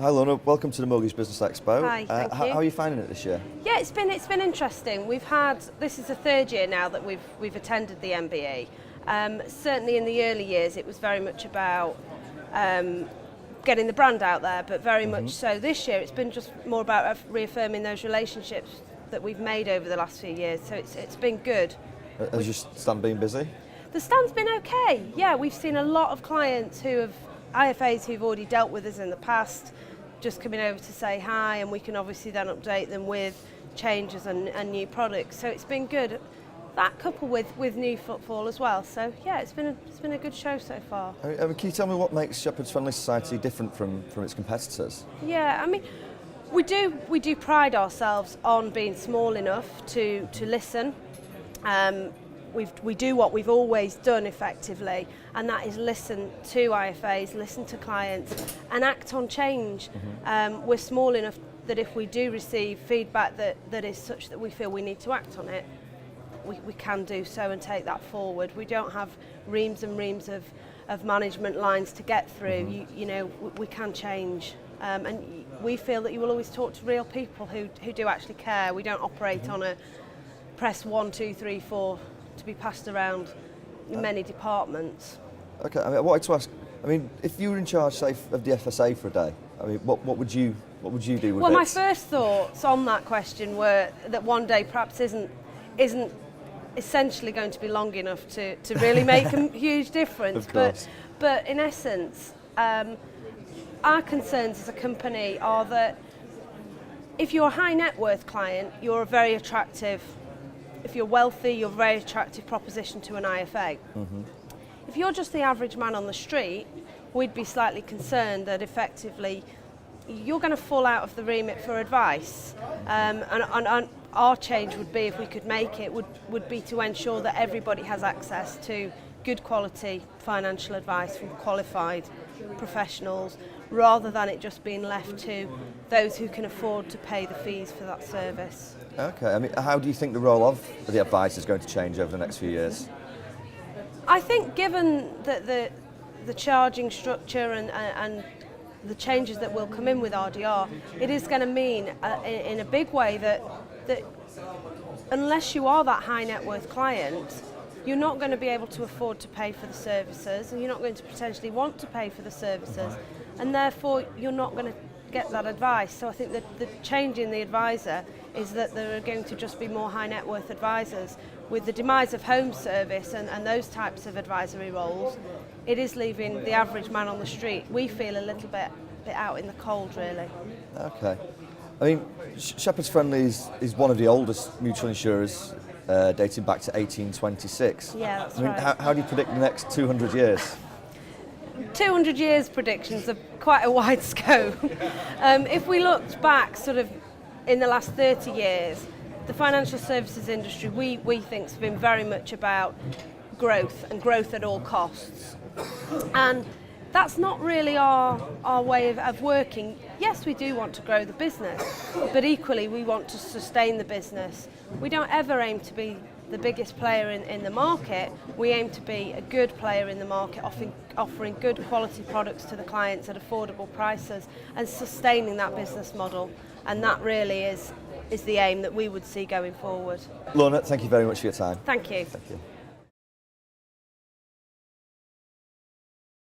Hi Lorna, welcome to the Mortgage Business Expo. Hi, thank you. How are you finding it this year? Yeah, it's been interesting. This is the third year now that we've attended the MBE. Certainly in the early years it was very much about getting the brand out there, but very much so this year it's been just more about reaffirming those relationships that we've made over the last few years. So it's been good. Has your stand been busy? The stand's been okay. Yeah, we've seen a lot of clients IFAs who've already dealt with us in the past, just coming over to say hi, and we can obviously then update them with changes and new products. So it's been good. That coupled with new footfall as well. So yeah, it's been a good show so far. Can you tell me what makes Shepards Friendly Society different from its competitors? Yeah, I mean, we do pride ourselves on being small enough to listen. We do what we've always done effectively, and that is listen to IFAs, listen to clients, and act on change. We're small enough that if we do receive feedback that is such that we feel we need to act on it, we can do so and take that forward. We don't have reams and reams of management lines to get through. We can change. And we feel that you will always talk to real people who do actually care. We don't operate on a press 1, 2, 3, 4 to be passed around in many departments. Okay, I wanted to ask, if you were in charge, say, of the FSA for a day, what would you do with it? Well, my first thoughts on that question were that one day perhaps isn't essentially going to be long enough to really make a huge difference. Of course. But in essence, our concerns as a company are that if you're a high net worth client, you're a very attractive. If you're wealthy, you're a very attractive proposition to an IFA. If you're just the average man on the street, we'd be slightly concerned that effectively you're going to fall out of the remit for advice. And our change would be, if we could make it, would be to ensure that everybody has access to good quality financial advice from qualified professionals, rather than it just being left to those who can afford to pay the fees for that service. Okay, how do you think the role of the advisor is going to change over the next few years? I think given that the charging structure and the changes that will come in with RDR, it is going to mean in a big way that unless you are that high net worth client, you're not going to be able to afford to pay for the services, and you're not going to potentially want to pay for the services, and therefore you're not going to get that advice. So I think that the change in the advisor is that there are going to just be more high net worth advisors. With the demise of home service and those types of advisory roles, it is leaving the average man on the street, we feel, a little bit out in the cold, really. Okay. Shepards Friendly is one of the oldest mutual insurers, dating back to 1826. Yeah, that's right. How do you predict the next 200 years? 200 years predictions are quite a wide scope. If we looked back sort of in the last 30 years, the financial services industry, we think, has been very much about growth, and growth at all costs. And that's not really our way of working. Yes, we do want to grow the business, but equally we want to sustain the business. We don't ever aim to be the biggest player in the market. We aim to be a good player in the market, offering good quality products to the clients at affordable prices and sustaining that business model. And that really is the aim that we would see going forward. Lorna, thank you very much for your time. Thank you. Thank you.